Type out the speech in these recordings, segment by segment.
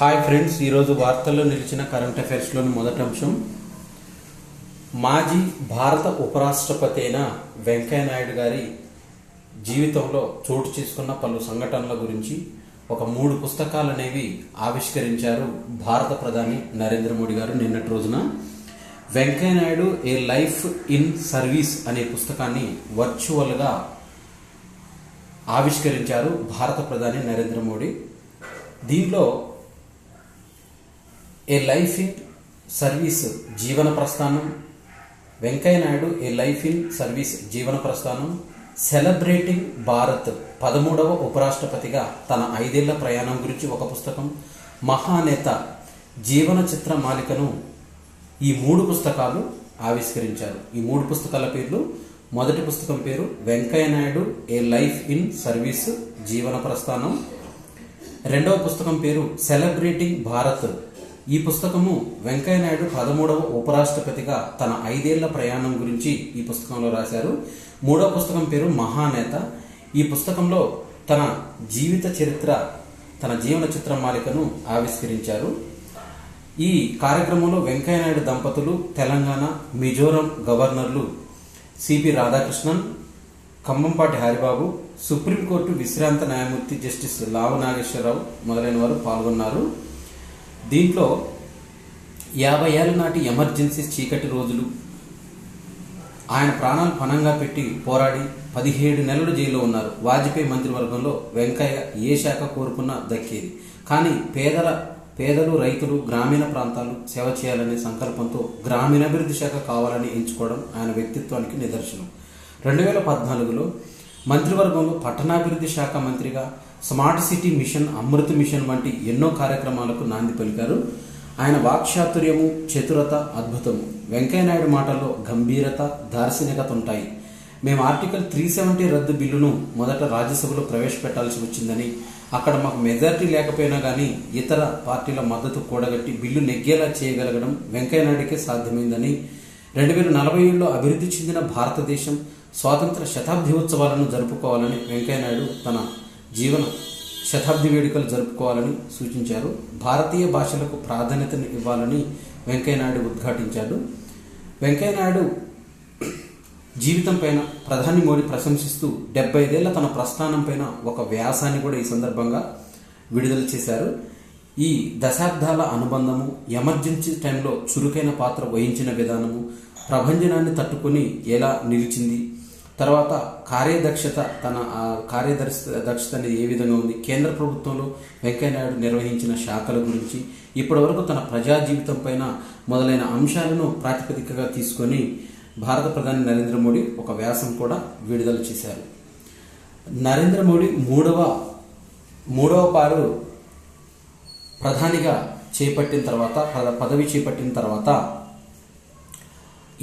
Hi friends, ఈరోజు వార్తల్లో నిలిచిన కరెంట్ అఫైర్స్లోని మొదటి అంశం, మాజీ భారత ఉపరాష్ట్రపతి అయిన వెంకయ్యనాయుడు గారి జీవితంలో చోటు చేసుకున్న పలు సంఘటనల గురించి ఒక 3 పుస్తకాలు అనేవి ఆవిష్కరించారు భారత ప్రధాని నరేంద్ర మోడీ గారు. నిన్నటి రోజున వెంకయ్యనాయుడు ఏ లైఫ్ ఇన్ సర్వీస్ అనే పుస్తకాన్ని వర్చువల్గా ఆవిష్కరించారు భారత ప్రధాని నరేంద్ర మోడీ. దీనిలో ఏ లైఫ్ ఇన్ సర్వీస్ జీవన ప్రస్థానం, వెంకయ్యనాయుడు ఏ లైఫ్ ఇన్ సర్వీస్ జీవన ప్రస్థానం, సెలబ్రేటింగ్ భారత్ 13వ ఉపరాష్ట్రపతిగా తన 5 ఏళ్ల ప్రయాణం గురించి ఒక పుస్తకం, మహానేత జీవన చిత్ర మాలికను, ఈ 3 పుస్తకాలు ఆవిష్కరించారు. ఈ 3 పుస్తకాల పేర్లు: మొదటి పుస్తకం పేరు వెంకయ్యనాయుడు ఏ లైఫ్ ఇన్ సర్వీస్ జీవన ప్రస్థానం, రెండవ పుస్తకం పేరు సెలబ్రేటింగ్ భారత్. ఈ పుస్తకము వెంకయ్యనాయుడు 13వ ఉపరాష్ట్రపతిగా తన 5 ఏళ్ల ప్రయాణం గురించి ఈ పుస్తకంలో రాశారు. మూడవ పుస్తకం పేరు మహానేత. ఈ పుస్తకంలో తన జీవిత చరిత్ర, తన జీవన చిత్ర మాలికను ఆవిష్కరించారు. ఈ కార్యక్రమంలో వెంకయ్యనాయుడు దంపతులు, తెలంగాణ, మిజోరం గవర్నర్లు సిపి రాధాకృష్ణన్, కంబంపాటి హరిబాబు, సుప్రీంకోర్టు విశ్రాంత న్యాయమూర్తి జస్టిస్ లావు నాగేశ్వరరావు మొదలైన వారు పాల్గొన్నారు. దీంట్లో 50 ఏళ్ల నాటి ఎమర్జెన్సీ చీకటి రోజులు, ఆయన ప్రాణాలు పణంగా పెట్టి పోరాడి 17 నెలలు జైల్లో ఉన్నారు. వాజ్పేయి మంత్రివర్గంలో వెంకయ్య ఏ శాఖ కోరుకున్నా దక్కేది. కానీ పేదలు, రైతులు, గ్రామీణ ప్రాంతాలు సేవ చేయాలనే సంకల్పంతో గ్రామీణాభివృద్ధి శాఖ కావాలని ఎంచుకోవడం ఆయన వ్యక్తిత్వానికి నిదర్శనం. 2014లో మంత్రివర్గంలో పట్టణాభివృద్ధి శాఖ మంత్రిగా smart city mission, Amrut mission వంటి ఎన్నో కార్యక్రమాలకు నాంది పలికారు. ఆయన వాక్చాతుర్యము, చతురత అద్భుతము. వెంకయ్యనాయుడు మాటల్లో గంభీరత, దార్శనికత ఉంటాయి. మేము ఆర్టికల్ 370 రద్దు బిల్లును మొదట రాజ్యసభలో ప్రవేశపెట్టాల్సి వచ్చిందని, అక్కడ మాకు మెజారిటీ లేకపోయినా కానీ ఇతర పార్టీల మద్దతు కూడగట్టి బిల్లు నెగ్గేలా చేయగలగడం వెంకయ్యనాయుడికే సాధ్యమైందని, 2047లో అభివృద్ధి చెందిన భారతదేశం స్వాతంత్ర శతాబ్ది ఉత్సవాలను జరుపుకోవాలని వెంకయ్యనాయుడు తన జీవన శతాబ్ది వేడుకలు జరుపుకోవాలని సూచించారు. భారతీయ భాషలకు ప్రాధాన్యతను ఇవ్వాలని వెంకయ్యనాయుడు ఉద్ఘాటించాడు. వెంకయ్యనాయుడు జీవితం పైన ప్రధాని మోడీ ప్రశంసిస్తూ 75 ఏళ్ల తన ప్రస్థానం పైన ఒక వ్యాసాన్ని కూడా ఈ సందర్భంగా విడుదల చేశారు. ఈ దశాబ్దాల అనుబంధము, ఎమర్జెన్సీ టైంలో చురుకైన పాత్ర వహించిన విధానము, ప్రభంజనాన్ని తట్టుకొని ఎలా నిలిచింది, తర్వాత కార్యదక్షత అనేది ఏ విధంగా ఉంది, కేంద్ర ప్రభుత్వంలో వెంకయ్యనాయుడు నిర్వహించిన శాఖల గురించి, ఇప్పటి వరకు తన ప్రజా జీవితం పైన మొదలైన అంశాలను ప్రాతిపదికగా తీసుకొని భారత ప్రధాని నరేంద్ర మోడీ ఒక వ్యాసం కూడా విడుదల చేశారు. నరేంద్ర మోడీ మూడవ పారు ప్రధానిగా పదవి చేపట్టిన తర్వాత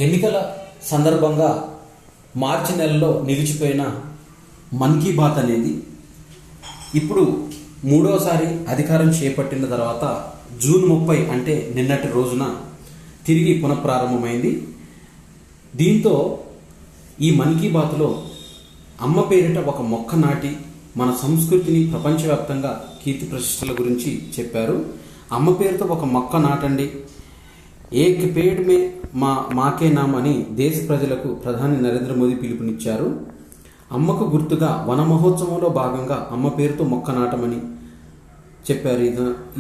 ఎన్నికల సందర్భంగా మార్చి నెలలో నిలిచిపోయిన మన్ కీ బాత్ అనేది ఇప్పుడు 3వసారి అధికారం చేపట్టిన తర్వాత జూన్ 30 అంటే నిన్నటి రోజున తిరిగి పునఃప్రారంభమైంది. దీంతో ఈ మన్ కీ బాత్లో అమ్మ పేరిట ఒక మొక్క నాటి మన సంస్కృతిని ప్రపంచవ్యాప్తంగా కీర్తి ప్రతిష్టల గురించి చెప్పారు. అమ్మ పేరుతో ఒక మొక్క నాటండి, ఏక్ పేడ్ మే మాకే నామ్ అని దేశ ప్రజలకు ప్రధాని నరేంద్ర మోదీ పిలుపునిచ్చారు. అమ్మకు గుర్తుగా వన మహోత్సవంలో భాగంగా అమ్మ పేరుతో మొక్క నాటమని చెప్పారు.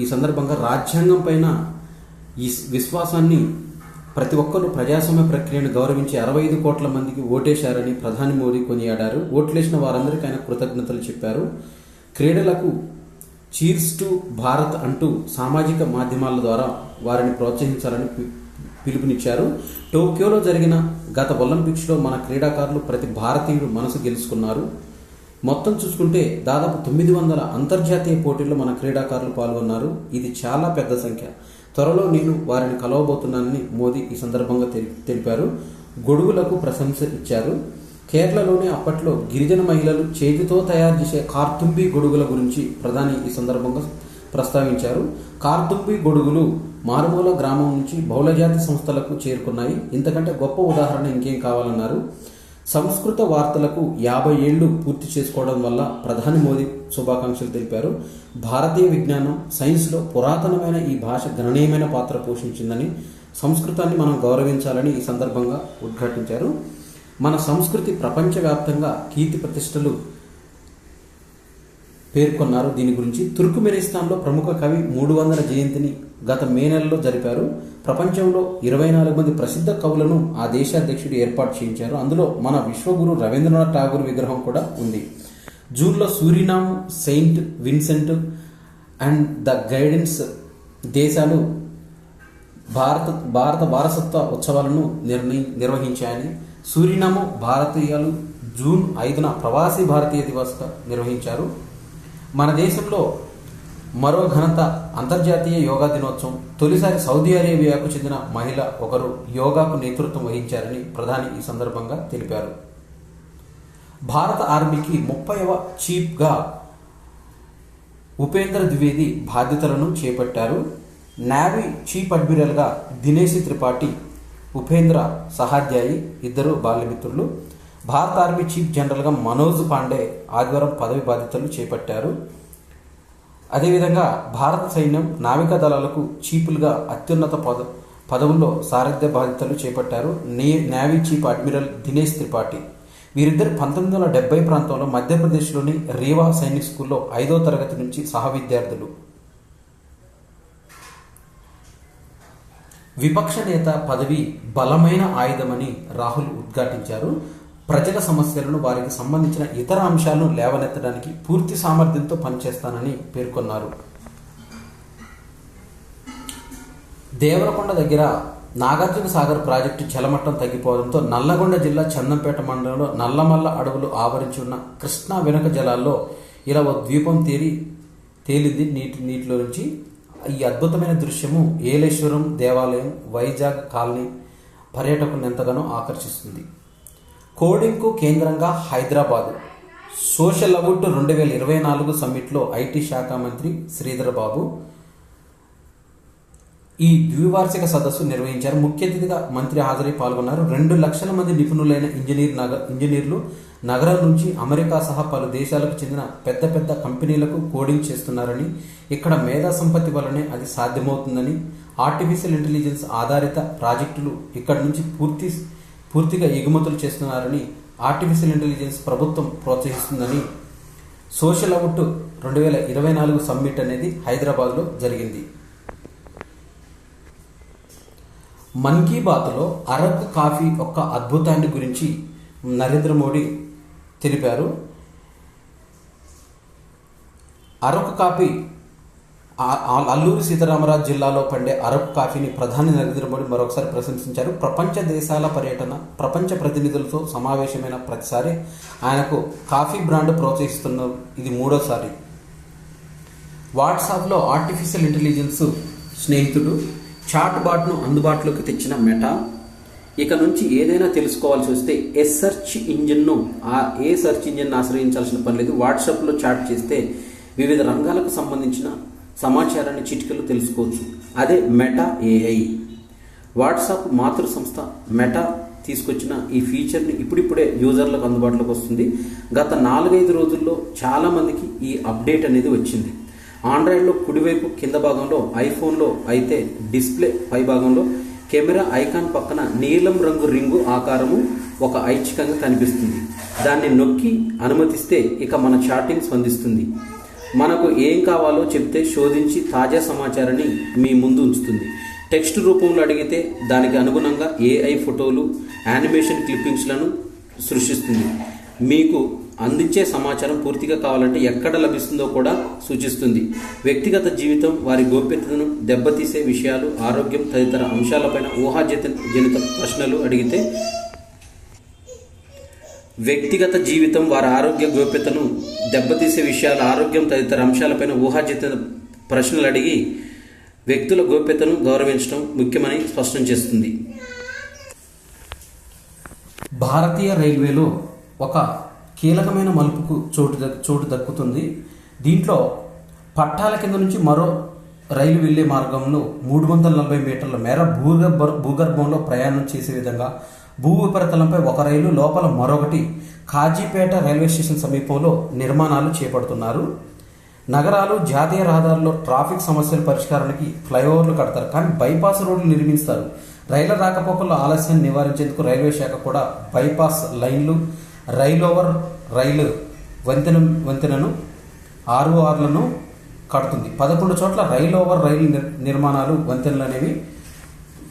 ఈ సందర్భంగా రాజ్యాంగం పైన ఈ విశ్వాసాన్ని, ప్రతి ఒక్కరూ ప్రజాస్వామ్య ప్రక్రియను గౌరవించి 65 కోట్ల మందికి ఓటేశారని ప్రధాని మోదీ కొనియాడారు. ఓట్లేసిన వారందరికీ ఆయన కృతజ్ఞతలు చెప్పారు. క్రీడలకు చీర్స్ టు భారత్ అంటూ సామాజిక మాధ్యమాల ద్వారా వారిని ప్రోత్సహించాలని పిలుపునిచ్చారు. టోక్యోలో జరిగిన గత ఒలింపిక్స్లో మన క్రీడాకారులు ప్రతి భారతీయుడు మనసు గెలుచుకున్నారు. మొత్తం చూసుకుంటే దాదాపు 900 అంతర్జాతీయ పోటీల్లో మన క్రీడాకారులు పాల్గొన్నారు. ఇది చాలా పెద్ద సంఖ్య. త్వరలో నేను వారిని కలవబోతున్నానని మోదీ ఈ సందర్భంగా తెలిపారు. గొడుగులకు ప్రశంస ఇచ్చారు. కేరళలోనే అప్పట్లో గిరిజన మహిళలు చేతితో తయారు చేసే కార్తుంబి గొడుగుల గురించి ప్రధాని ఈ సందర్భంగా ప్రస్తావించారు. కార్తుంబి గొడుగులు మారుమూల గ్రామం నుంచి బహుళజాతి సంస్థలకు చేరుకున్నాయి. ఇంతకంటే గొప్ప ఉదాహరణ ఇంకేం కావాలన్నారు. సంస్కృత వార్తలకు 50 ఏళ్లు పూర్తి చేసుకోవడం వల్ల ప్రధాని మోదీ శుభాకాంక్షలు తెలిపారు. భారతీయ విజ్ఞానం, సైన్స్లో పురాతనమైన ఈ భాష గణనీయమైన పాత్ర పోషించిందని, సంస్కృతాన్ని మనం గౌరవించాలని ఈ సందర్భంగా ఉద్ఘాటించారు. మన సంస్కృతి ప్రపంచవ్యాప్తంగా కీర్తి ప్రతిష్టలు పేర్కొన్నారు. దీని గురించి తుర్క్మెనిస్తాన్లో ప్రముఖ కవి 300 జయంతిని గత మే నెలలో జరిపారు. ప్రపంచంలో 24 మంది ప్రసిద్ధ కవులను ఆ దేశ అధ్యక్షుడు ఏర్పాటు చేయించారు. అందులో మన విశ్వగురు రవీంద్రనాథ్ ఠాగూర్ విగ్రహం కూడా ఉంది. జూన్లో Suriname, Saint Vincent and the guidance దేశాలు భారత వారసత్వ ఉత్సవాలను నిర్వహించాయని, సూరినామ్ భారతీయులు జూన్ 5న ప్రవాసీ భారతీయ దివస్గా నిర్వహించారు. మన దేశంలో మరో ఘనత అంతర్జాతీయ యోగా దినోత్సవం. తొలిసారి సౌదీ అరేబియాకు చెందిన మహిళ ఒకరు యోగాకు నేతృత్వం వహించారని ప్రధాని ఈ సందర్భంగా తెలిపారు. భారత ఆర్మీకి 30వ చీఫ్గా ఉపేంద్ర ద్వివేది బాధ్యతలను చేపట్టారు. నేవీ చీఫ్ అడ్మిరల్గా దినేశ్ త్రిపాఠి, ఉపేంద్ర సహాధ్యాయి ఇద్దరు బాల్యమిత్రులు. భారత ఆర్మీ చీఫ్ జనరల్గా మనోజ్ పాండే ఆదివారం పదవి బాధ్యతలు చేపట్టారు. అదేవిధంగా భారత సైన్యం నావికా దళాలకు చీఫ్లుగా అత్యున్నత పదవుల్లో సారథ్య బాధ్యతలు చేపట్టారు. Navy chief admiral Dinesh Tripathi. వీరిద్దరు 1970 ప్రాంతంలో మధ్యప్రదేశ్లోని రీవా సైనిక్ స్కూల్లో 5వ తరగతి నుంచి సహ విద్యార్థులు. విపక్ష నేత పదవి బలమైన ఆయుధమని రాహుల్ ఉద్ఘాటించారు. ప్రజల సమస్యలను, వారికి సంబంధించిన ఇతర అంశాలను లేవనెత్తడానికి పూర్తి సామర్థ్యంతో పనిచేస్తానని పేర్కొన్నారు. దేవరకొండ దగ్గర నాగార్జున సాగర్ ప్రాజెక్టు జలమట్టం తగ్గిపోవడంతో నల్లగొండ జిల్లా చందంపేట మండలంలో నల్లమల్ల అడవులు ఆవరించి ఉన్న కృష్ణా వెనుక జలాల్లో ఇలా ఓ ద్వీపం తేలింది నీటిలో నుంచి. ఈ అద్భుతమైన దృశ్యము ఏలేశ్వరం దేవాలయం, వైజాగ్ కాలనీ పర్యాటకులను ఎంతగానో ఆకర్షిస్తుంది. కోడింగ్కు కేంద్రంగా హైదరాబాద్. సోషల్ అవార్డు 2024 సమ్మిట్లో ఐటీ శాఖ మంత్రి శ్రీధర్ బాబు ఈ ద్వివార్షిక సదస్సు నిర్వహించారు. ముఖ్య అతిథిగా మంత్రి హాజరై పాల్గొన్నారు. 2 లక్షల మంది నిపుణులైన ఇంజనీర్లు నగరం నుంచి అమెరికా సహా పలు దేశాలకు చెందిన పెద్ద కంపెనీలకు కోడింగ్ చేస్తున్నారని, ఇక్కడ మేధా సంపత్తి వల్లనే అది సాధ్యమవుతుందని, ఆర్టిఫిషియల్ ఇంటెలిజెన్స్ ఆధారిత ప్రాజెక్టులు ఇక్కడి నుంచి పూర్తిగా ఎగుమతులు చేస్తున్నారని, ఆర్టిఫిషియల్ ఇంటెలిజెన్స్ ప్రభుత్వం ప్రోత్సహిస్తుందని సోషల్ అవార్డు 2024 సమ్మిట్ అనేది హైదరాబాద్లో జరిగింది. మన్ కీ బాత్లో అరబ్ కాఫీ యొక్క అద్భుతాన్ని గురించి నరేంద్ర మోడీ తెలిపారు. అరకు కాఫీ అల్లూరి సీతారామరాజు జిల్లాలో పండే అరబ్ కాఫీని ప్రధాని నరేంద్ర మోడీ మరొకసారి ప్రశంసించారు. ప్రపంచ దేశాల పర్యటన, ప్రపంచ ప్రతినిధులతో సమావేశమైన ప్రతిసారి ఆయనకు కాఫీ బ్రాండ్ ప్రోత్సహిస్తున్న ఇది 3వసారి. వాట్సాప్లో ఆర్టిఫిషియల్ ఇంటెలిజెన్స్ స్నేహితుడు చాట్ బాట్ను అందుబాటులోకి తెచ్చిన మెటా ఇక నుంచి ఏదైనా తెలుసుకోవాల్సి వస్తే ఏ సెర్చ్ ఇంజిన్ను ఆశ్రయించాల్సిన పని లేదు. వాట్సాప్లో చాట్ చేస్తే వివిధ రంగాలకు సంబంధించిన సమాచారాన్ని చిటికలు తెలుసుకోవచ్చు. అదే మెటా ఏఐ. వాట్సాప్ మాతృ సంస్థ మెటా తీసుకొచ్చిన ఈ ఫీచర్ని ఇప్పుడిప్పుడే యూజర్లకు అందుబాటులోకి వస్తుంది. గత 4-5 రోజుల్లో చాలామందికి ఈ అప్డేట్ అనేది వచ్చింది. ఆండ్రాయిడ్లో కుడివైపు కింద భాగంలో, ఐఫోన్లో అయితే డిస్ప్లే పై భాగంలో కెమెరా ఐకాన్ పక్కన నీలం రంగు రింగు ఆకారము ఒక ఐచ్ఛికంగా కనిపిస్తుంది. దాన్ని నొక్కి అనుమతిస్తే ఇక మన చాటింగ్ స్పందిస్తుంది. మనకు ఏం కావాలో చెప్తే శోధించి తాజా సమాచారాన్ని మీ ముందు ఉంచుతుంది. టెక్స్ట్ రూపంలో అడిగితే దానికి అనుగుణంగా ఏఐ ఫోటోలు, యానిమేషన్ క్లిప్పింగ్స్లను సృష్టిస్తుంది. మీకు అందించే సమాచారం పూర్తిగా కావాలంటే ఎక్కడ లభిస్తుందో కూడా సూచిస్తుంది. వ్యక్తిగత జీవితం, వారి గోప్యతను దెబ్బతీసే విషయాలు, ఆరోగ్యం తదితర అంశాలపైన ఊహాజనిత ప్రశ్నలు అడిగితే వ్యక్తిగత జీవితం, వారి ఆరోగ్య గోప్యతను దెబ్బతీసే విషయాలు, ఆరోగ్యం తదితర అంశాలపైన ఊహాజనిత ప్రశ్నలు అడిగి వ్యక్తుల గోప్యతను గౌరవించడం ముఖ్యమని స్పష్టం చేస్తుంది. భారతీయ రైల్వేలో ఒక కీలకమైన మలుపుకు చోటు దక్కుతుంది. దీంట్లో పట్టాల కింద నుంచి మరో రైలు వెళ్లే మార్గంలో 340 మీటర్ల మేర భూగర్భంలో ప్రయాణం చేసే విధంగా భూ ఉపరితలంపై ఒక రైలు, లోపల మరొకటి కాజీపేట రైల్వే స్టేషన్ సమీపంలో నిర్మాణాలు చేపడుతున్నారు. నగరాలు, జాతీయ రహదారుల్లో ట్రాఫిక్ సమస్యల పరిష్కారానికి ఫ్లైఓవర్లు కడతారు, కానీ బైపాస్ రోడ్లు నిర్మిస్తారు. రైళ్ల రాకపోకల్లో ఆలస్యాన్ని నివారించేందుకు రైల్వే శాఖ కూడా బైపాస్ లైన్లు, రైలోవర్ రైలు వంతెనను RORలను కడుతుంది. 11 చోట్ల రైలోవర్ రైలు నిర్మాణాలు, వంతెనలు అనేవి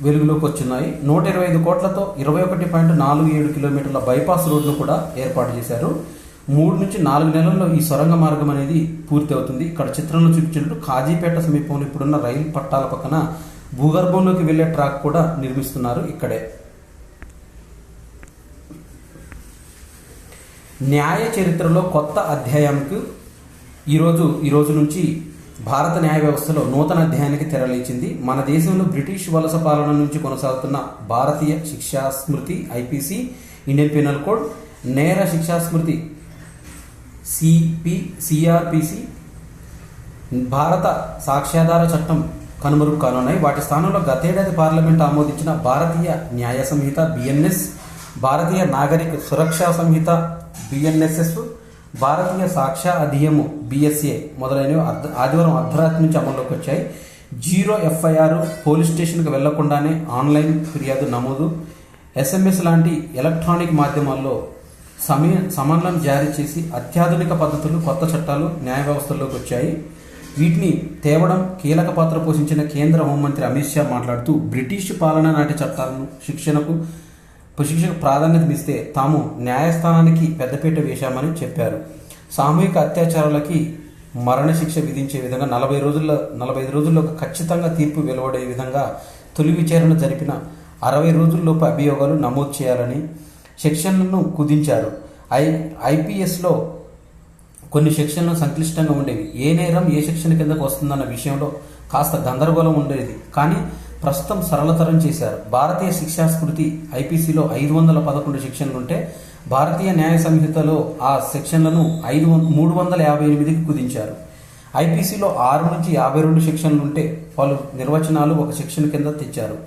వెలుగులోకి వచ్చున్నాయి. 125 కోట్లతో 21.47 కిలోమీటర్ల బైపాస్ రోడ్ను కూడా ఏర్పాటు చేశారు. 3 నుంచి 4 నెలల్లో ఈ సొరంగ మార్గం అనేది పూర్తి అవుతుంది. ఇక్కడ చిత్రంలో చూపించినట్టు కాజీపేట సమీపంలో ఇప్పుడున్న రైలు పట్టాల పక్కన భూగర్భంలోకి వెళ్లే ట్రాక్ కూడా నిర్మిస్తున్నారు ఇక్కడే. న్యాయ చరిత్రలో కొత్త అధ్యాయంకు ఈ రోజు నుంచి భారత న్యాయ వ్యవస్థలో నూతన అధ్యాయానికి తెరలేచింది. మన దేశంలో బ్రిటిష్ వలస పాలన నుంచి కొనసాగుతున్న భారతీయ శిక్షా స్మృతి IPC, ఇండియన్ పీనల్ కోడ్, నేర శిక్షా స్మృతి CRPC, భారత సాక్ష్యాధార చట్టం కనుమరుగు కానున్నాయి. వాటి స్థానంలో గతేడాది పార్లమెంట్ ఆమోదించిన భారతీయ న్యాయ సంహిత BNS, భారతీయ నాగరిక సురక్షా సంహిత BNSS, భారతీయ సాక్ష్య అధియము BSA మొదలైనవి ఆదివారం అర్ధరాత్రి నుంచి అమల్లోకి వచ్చాయి. 0 FIR, పోలీస్ స్టేషన్కి వెళ్లకుండానే ఆన్లైన్ ఫిర్యాదు నమోదు, SMS లాంటి ఎలక్ట్రానిక్ మాధ్యమాల్లో సమన్లను జారీ చేసి అత్యాధునిక పద్ధతులు, కొత్త చట్టాలు న్యాయ వ్యవస్థల్లోకి వచ్చాయి. వీటిని తేవడం కీలక పాత్ర పోషించిన కేంద్ర హోంమంత్రి అమిత్ షా మాట్లాడుతూ, బ్రిటిష్ పాలన నాటి చట్టాలను శిక్షకు ప్రాధాన్యతనిస్తే తాము న్యాయస్థానానికి పెద్దపీట వేశామని చెప్పారు. సామూహిక అత్యాచారాలకి మరణశిక్ష విధించే విధంగా 45 రోజుల్లో ఖచ్చితంగా తీర్పు వెలువడే విధంగా తొలి విచారణ జరిపిన 60 రోజుల్లోపు అభియోగాలు నమోదు చేయాలని సెక్షన్లను కుదించారు. IPSలో కొన్ని సెక్షన్లు సంక్లిష్టంగా ఉండేవి. ఏ నేరం ఏ సెక్షన్ కిందకు వస్తుందన్న విషయంలో కాస్త గందరగోళం ఉండేది, కానీ ప్రస్తుతం సరళతరం చేశారు. భారతీయ శిక్షా స్మృతి IPCలో 511 సెక్షన్లుంటే భారతీయ న్యాయ సంహితలో ఆ సెక్షన్లను 358కి కుదించారు. IPCలో 6 నుంచి 52 సెక్షన్లుంటే పలు నిర్వచనాలు ఒక సెక్షన్ కింద తెచ్చారు.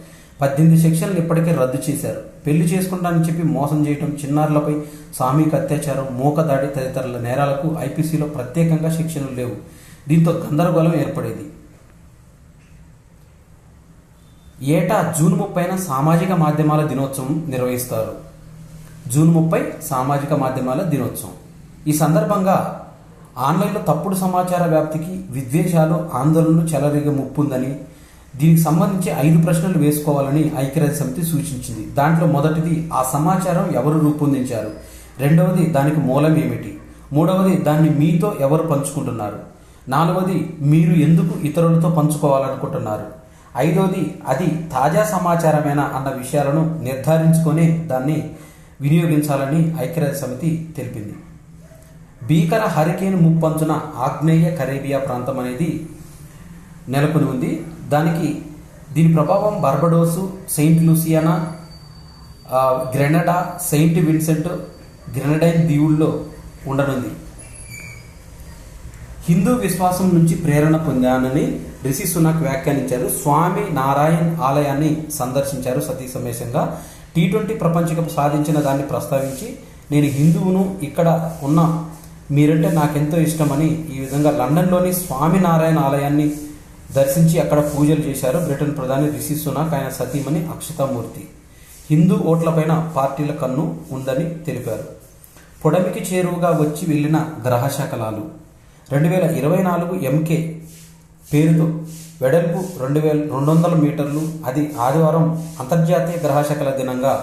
18 సెక్షన్లు ఇప్పటికే రద్దు చేశారు. పెళ్లి చేసుకుంటానని చెప్పి మోసం చేయడం, చిన్నారులపై సామూహిక అత్యాచారం, మూకదాడి తదితరుల నేరాలకు IPCలో ప్రత్యేకంగా శిక్షలు లేవు. దీంతో గందరగోళం ఏర్పడేది. ఏటా జూన్ 30న సామాజిక మాధ్యమాల దినోత్సవం నిర్వహిస్తారు. జూన్ 30 సామాజిక మాధ్యమాల దినోత్సవం. ఈ సందర్భంగా ఆన్లైన్లో తప్పుడు సమాచార వ్యాప్తికి, విద్వేషాలు, ఆందోళనలు చెలరేగే ముప్పుందని, దీనికి సంబంధించి 5 ప్రశ్నలు వేసుకోవాలని ఐక్యరాజ్య సమితి సూచించింది. దాంట్లో మొదటిది, ఆ సమాచారం ఎవరు రూపొందించారు? రెండవది, దానికి మూలం ఏమిటి? మూడవది, దాన్ని మీతో ఎవరు పంచుకుంటున్నారు? నాలుగవది, మీరు ఎందుకు ఇతరులతో పంచుకోవాలనుకుంటున్నారు? ఐదవది, అది తాజా సమాచారమేనా అన్న విషయాలను నిర్ధారించుకొని దాన్ని వినియోగించాలని ఐక్యరాజ్య సమితి తెలిపింది. భీకర హరికేన్ ముప్పంచున ఆగ్నేయ కరేబియా ప్రాంతం అనేది నెలకొని ఉంది. దీని ప్రభావం Barbados, Saint Louisiana, Grenada, Saint Vincent, Grenadine దీవుల్లో ఉండనుంది. హిందూ విశ్వాసం నుంచి ప్రేరణ పొందానని రిషి సునాక్ వ్యాఖ్యానించారు. స్వామి నారాయణ్ ఆలయాన్ని సందర్శించారు సతీ సమేతంగా. T20 ప్రపంచ కప్ సాధించిన దాన్ని ప్రస్తావించి, నేను హిందువును, ఇక్కడ ఉన్న మీరంటే నాకెంతో ఇష్టమని ఈ విధంగా లండన్లోని స్వామినారాయణ ఆలయాన్ని దర్శించి అక్కడ పూజలు చేశారు బ్రిటన్ ప్రధాని రిషి సునాక్, ఆయన సతీమణి అక్షతామూర్తి. హిందూ ఓట్లపైన పార్టీల కన్ను ఉందని తెలిపారు. పొడమికి చేరువుగా వచ్చి వెళ్లిన గ్రహశకలాలు. 2024 MK పేరుతో వెడల్పు 2200 మీటర్లు. అది ఆదివారం అంతర్జాతీయ గ్రహశకల దినంగా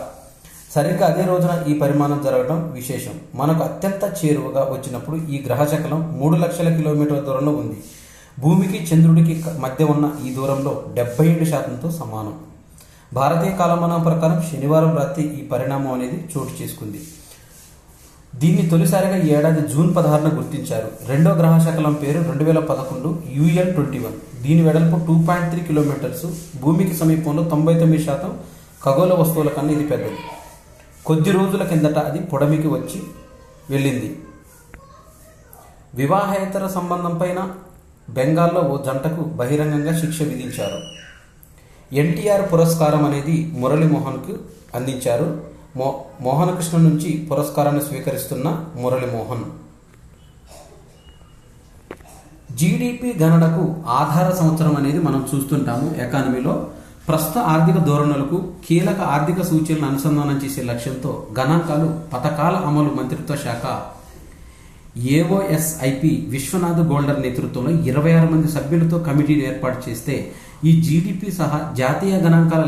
సరిగ్గా అదే రోజున ఈ పరిమాణం జరగడం విశేషం. మనకు అత్యంత చేరువగా వచ్చినప్పుడు ఈ గ్రహశకలం 3 లక్షల కిలోమీటర్ల దూరంలో ఉంది. భూమికి చంద్రుడికి మధ్య ఉన్న ఈ దూరంలో 77% సమానం. భారతీయ కాలమానం ప్రకారం శనివారం రాత్రి ఈ పరిణామం అనేది చోటు చేసుకుంది. దీన్ని తొలిసారిగా ఈ ఏడాది జూన్ 16న గుర్తించారు. రెండో గ్రహశకలం పేరు 2011 UL-21. దీని వెడల్పు 2.3 కిలోమీటర్స్. భూమికి సమీపంలో 99% ఖగోళ వస్తువుల కన్నా ఇది పెద్దది. కొద్ది రోజుల కిందట అది పొడమికి వచ్చి వెళ్ళింది. వివాహేతర సంబంధం పైన బెంగాల్లో ఓ జంటకు బహిరంగంగా శిక్ష విధించారు. NTR పురస్కారం అనేది మురళీమోహన్కు అందించారు. మోహనకృష్ణ నుంచి పురస్కారాన్ని స్వీకరిస్తున్న మురళీమోహన్. జీడిపి గణనకు ఆధార సంవత్సరం అనేది మనం చూస్తుంటాము ఎకానమీలో. ప్రస్తుత ఆర్థిక ధోరణులకు కీలక ఆర్థిక సూచనలను అనుసంధానం చేసే లక్ష్యంతో గణాంకాలు పథకాల అమలు మంత్రిత్వ శాఖ ఏఓఎస్ఐపి విశ్వనాథ్ గోల్డర్ నేతృత్వంలో 26 మంది సభ్యులతో కమిటీని ఏర్పాటు చేస్తే ఈ జీడిపి సహా జాతీయ గణాంకాల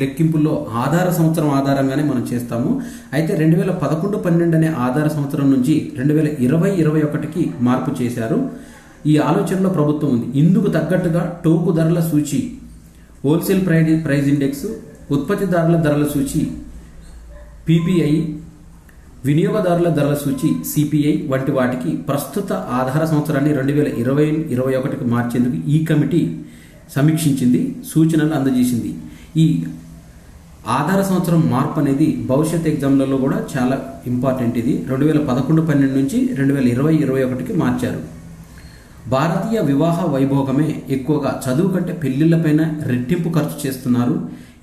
లెక్కింపుల్లో ఆధార సంవత్సరం ఆధారంగానే మనం చేస్తాము. అయితే 2011-12 అనే ఆధార సంవత్సరం నుంచి 2020-21కి మార్పు చేశారు. ఈ ఆలోచనలో ప్రభుత్వం ఉంది. ఇందుకు తగ్గట్టుగా టోకు ధరల సూచి, హోల్సేల్ ప్రైస్ ఇండెక్స్, ఉత్పత్తిదారుల ధరల సూచి పిపిఐ, వినియోగదారుల ధరల సూచి సిపిఐ వంటి వాటికి ప్రస్తుత ఆధార సంవత్సరాన్ని 2020-21కి మార్చేందుకు ఈ కమిటీ సమీక్షించింది, సూచనలు అందజేసింది. ఈ ఆధార సంవత్సరం మార్పు అనేది భవిష్యత్ ఎగ్జామ్లలో కూడా చాలా ఇంపార్టెంట్. ఇది 2011-12 నుంచి 2020-21కి మార్చారు. భారతీయ వివాహ వైభోగమే ఎక్కువగా చదువు కంటే పెళ్లిళ్లపైన రెట్టింపు ఖర్చు చేస్తున్నారు.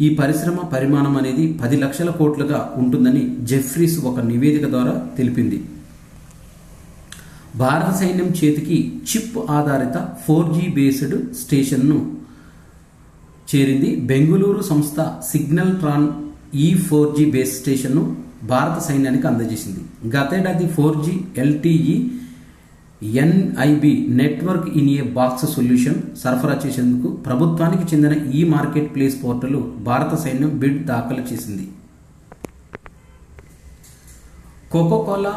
ఈ పరిశ్రమ పరిమాణం అనేది 10 లక్షల కోట్లుగా ఉంటుందని జెఫ్రీస్ ఒక నివేదిక ద్వారా తెలిపింది. భారత సైన్యం చేతికి చిప్ ఆధారిత 4G బేస్డ్ స్టేషన్ను చేరింది. బెంగుళూరు సంస్థ సిగ్నల్ ట్రాన్ ఈ 4G బేస్ స్టేషన్ను భారత సైన్యానికి అందజేసింది. గతేడాది 4G LTE NIB network in a box solution సరఫరా చేసేందుకు ప్రభుత్వానికి చెందిన ఈ మార్కెట్ ప్లేస్ పోర్టల్ భారత సైన్యం బిడ్ దాఖలు చేసింది. కోకోకోలా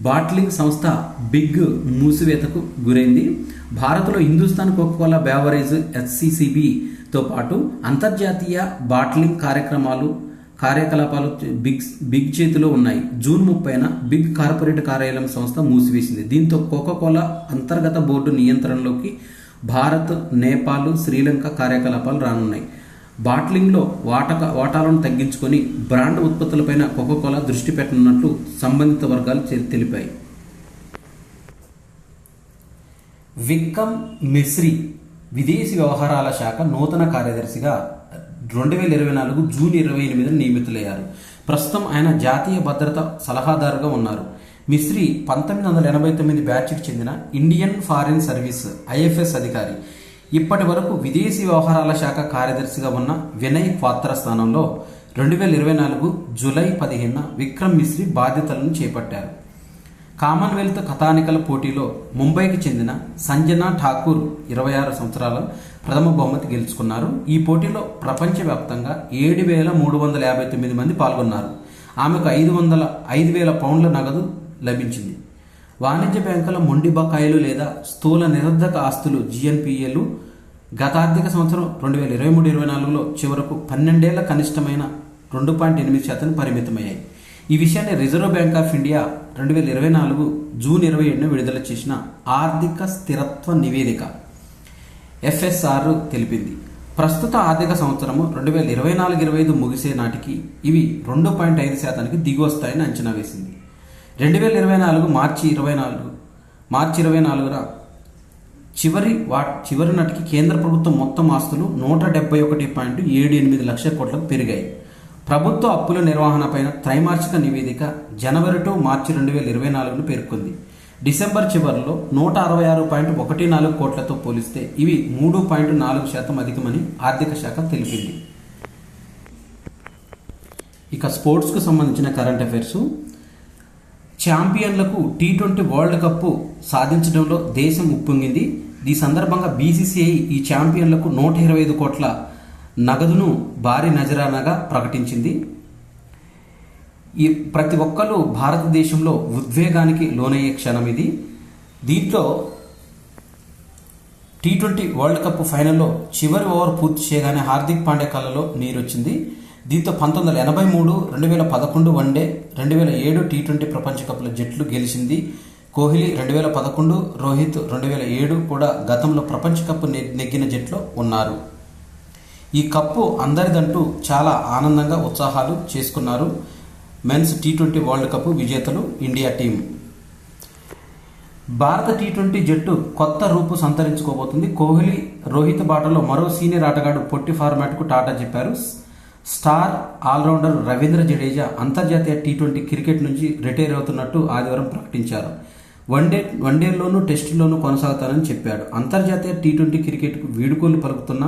బాట్లింగ్ సంస్థ బిగ్ మూసివేతకు గురైంది. భారత్లో హిందుస్థాన్ కోకోకోలా బేవరేజ్ HCCBతో పాటు అంతర్జాతీయ బాట్లింగ్ కార్యకలాపాలు బిగ్ చేతిలో ఉన్నాయి. జూన్ 30న బిగ్ కార్పొరేట్ కార్యాలయం సంస్థ మూసివేసింది. దీంతో కోకోకోలా అంతర్గత బోర్డు నియంత్రణలోకి భారత్, నేపాల్, శ్రీలంక కార్యకలాపాలు రానున్నాయి. బాట్లింగ్లో వాటాలను తగ్గించుకొని బ్రాండ్ ఉత్పత్తులపైన కోకోకోలా దృష్టి పెట్టనున్నట్లు సంబంధిత వర్గాలు తెలిపాయి. విక్రమ్ మిశ్రీ విదేశీ వ్యవహారాల శాఖ నూతన కార్యదర్శిగా 2024 జూన్ 28న నియమితులయ్యారు. ప్రస్తుతం ఆయన జాతీయ భద్రత సలహాదారుగా ఉన్నారు. మిశ్రీ 1989 బ్యాచ్కి చెందిన ఇండియన్ ఫారిన్ సర్వీస్ IFS అధికారి. ఇప్పటి వరకు విదేశీ వ్యవహారాల శాఖ కార్యదర్శిగా ఉన్న వినయ్ క్వాత్ర స్థానంలో 2024 జూలై 15న విక్రమ్ మిశ్రీ బాధ్యతలను చేపట్టారు. కామన్వెల్త్ కథానికల పోటీలో ముంబైకి చెందిన సంజనా ఠాకూర్ 26 సంవత్సరాల ప్రథమ బహుమతి గెలుచుకున్నారు. ఈ పోటీలో ప్రపంచవ్యాప్తంగా 7,359 మంది పాల్గొన్నారు. ఆమెకు 5,000 పౌండ్ల నగదు లభించింది. వాణిజ్య బ్యాంకుల మొండి బకాయిలు లేదా స్థూల నిరర్ధక ఆస్తులు GNPAలు గత ఆర్థిక సంవత్సరం 2023-24లో చివరకు 12 ఏళ్ల కనిష్టమైన 2.8% పరిమితమయ్యాయి. ఈ విషయాన్ని Reserve Bank of India 2024 June 27న విడుదల చేసిన ఆర్థిక స్థిరత్వ నివేదిక FSR తెలిపింది. ప్రస్తుత ఆర్థిక సంవత్సరము 2024-25 ముగిసే నాటికి ఇవి 2.5%కి దిగివస్తాయని అంచనా వేసింది. 2024 మార్చి 24న చివరి నాటికి కేంద్ర ప్రభుత్వం మొత్తం ఆస్తులు 171.78 లక్షల కోట్లకు పెరిగాయి. ప్రభుత్వ అప్పుల నిర్వహణపైన త్రైమాసిక నివేదిక జనవరి టు మార్చి 2024ను పేర్కొంది. డిసెంబర్ చివరిలో 166.14 కోట్లతో పోలిస్తే ఇవి 3.4% అధికమని ఆర్థిక శాఖ తెలిపింది. ఇక స్పోర్ట్స్కు సంబంధించిన కరెంట్ అఫైర్స్. ఛాంపియన్లకు T20 వరల్డ్ కప్ సాధించడంలో దేశం ఉప్పొంగింది. ఈ సందర్భంగా BCCI ఈ ఛాంపియన్లకు 125 కోట్ల నగదును భారీ నజరానాగా ప్రకటించింది. ఈ ప్రతి ఒక్కరు భారతదేశంలో ఉద్వేగానికి లోనయ్యే క్షణం ఇది. దీంట్లో T20 వరల్డ్ కప్ ఫైనల్లో చివరి ఓవర్ పూర్తి చేయగానే హార్దిక్ పాండ్యా కళ్ళలో నీరొచ్చింది. దీంతో 1983, 2011 వన్డే, 2007 T20 ప్రపంచ కప్ల జట్లు గెలిచింది. కోహ్లీ 2011, రోహిత్ 2007 కూడా గతంలో ప్రపంచ కప్ నెగ్గిన జట్లో ఉన్నారు. ఈ కప్పు అందరిదంటూ చాలా ఆనందంగా ఉత్సాహాలు చేసుకున్నారు. మెన్స్ T20 వరల్డ్ కప్ విజేతలు ఇండియా టీం. భారత T20 జట్టు కొత్త రూపు సంతరించుకోబోతుంది. కోహ్లీ, రోహిత్ బాటలో మరో సీనియర్ ఆటగాడు పొట్టి ఫార్మాట్కు టాటా చెప్పారు. స్టార్ ఆల్రౌండర్ రవీంద్ర జడేజా అంతర్జాతీయ టీ20 క్రికెట్ నుంచి రిటైర్ అవుతున్నట్టు ఆదివారం ప్రకటించారు. వన్డేల్లోనూ టెస్టుల్లోనూ కొనసాగుతానని చెప్పాడు. అంతర్జాతీయ టీ20 క్రికెట్కు వీడుకోలు పలుకుతున్న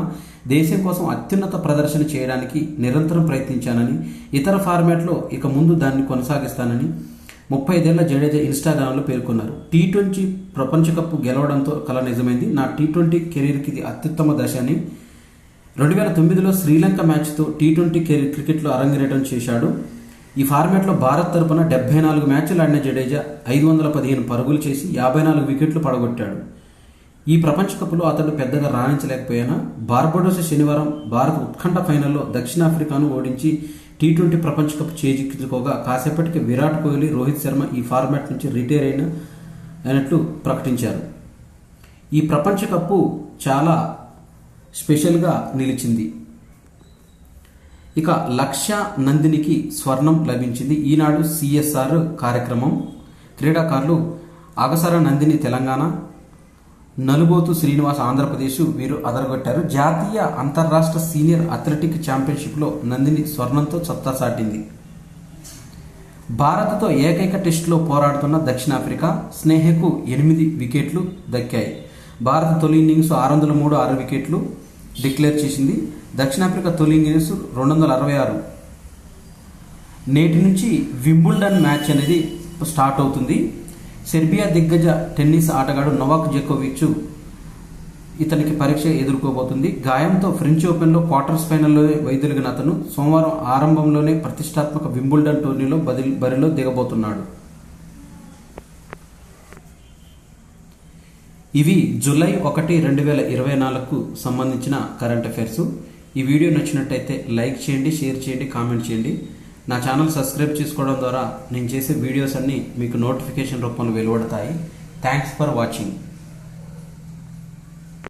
దేశం కోసం అత్యున్నత ప్రదర్శన చేయడానికి నిరంతరం ప్రయత్నించానని, ఇతర ఫార్మాట్లో ఇక ముందు దాన్ని కొనసాగిస్తానని 35 ఏళ్ల జడేజా ఇన్స్టాగ్రామ్లో పేర్కొన్నారు. టీ20 ప్రపంచ కప్ గెలవడంతో కల నిజమైంది. నా టీ20 కెరీర్కి ఇది అత్యుత్తమ దశ అని 2009లో శ్రీలంక మ్యాచ్తో టీ20 క్రికెట్లో అరంగేట్రం చేశాడు. ఈ ఫార్మాట్లో భారత్ తరపున 74 మ్యాచ్లు ఆడిన జడేజా 515 పరుగులు చేసి 54 వికెట్లు పడగొట్టాడు. ఈ ప్రపంచ కప్లో అతడు పెద్దగా రాణించలేకపోయినా బార్బడోస్ శనివారం భారత్ ఉత్కంఠ ఫైనల్లో దక్షిణాఫ్రికాను ఓడించి టీ20 ప్రపంచ కప్ చేజిక్కించుకోగా కాసేపటికి విరాట్ కోహ్లీ, రోహిత్ శర్మ ఈ ఫార్మాట్ నుంచి రిటైర్ అయినట్లు ప్రకటించారు. ఈ ప్రపంచ కప్పు చాలా స్పెషల్గా నిలిచింది. ఇక లక్ష్య నందినికి స్వర్ణం లభించింది. ఈనాడు CSR కార్యక్రమం క్రీడాకారులు అగసర నందిని తెలంగాణ, నలుబోతు శ్రీనివాస్ ఆంధ్రప్రదేశ్ వీరు అదరగొట్టారు. జాతీయ అంతర్రాష్ట్ర సీనియర్ అథ్లెటిక్ ఛాంపియన్షిప్లో నందిని స్వర్ణంతో సత్తా చాటింది. భారత్తో ఏకైక టెస్టులో పోరాడుతున్న దక్షిణాఫ్రికా స్నేహకు 8 వికెట్లు దక్కాయి. భారత్ తొలి ఇన్నింగ్స్ 603 6 వికెట్లు డిక్లేర్ చేసింది. దక్షిణాఫ్రికా తొలి ఇన్నింగ్స్ 266. నేటి నుంచి వింబుల్డన్ మ్యాచ్ అనేది స్టార్ట్ అవుతుంది. సెర్బియా దిగ్గజ టెన్నిస్ ఆటగాడు నోవాక్ జోకోవిచ్ ఇతనికి పరీక్ష ఎదుర్కోబోతుంది. గాయంతో ఫ్రెంచ్ ఓపెన్లో క్వార్టర్స్ ఫైనల్లో వైదొలిగిన అతను సోమవారం ఆరంభంలోనే ప్రతిష్టాత్మక వింబుల్డన్ టోర్నీలో బరిలో దిగబోతున్నాడు. ఇవి జూలై 1, 2024కు సంబంధించిన కరెంట్ అఫైర్స్. ఈ వీడియో నచ్చినట్టయితే లైక్ చేయండి, షేర్ చేయండి, కామెంట్ చేయండి. నా ఛానల్ సబ్స్క్రైబ్ చేసుకోవడం ద్వారా నేను చేసే వీడియోస్ అన్నీ మీకు నోటిఫికేషన్ రూపంలో వెలువడతాయి. Thanks for watching.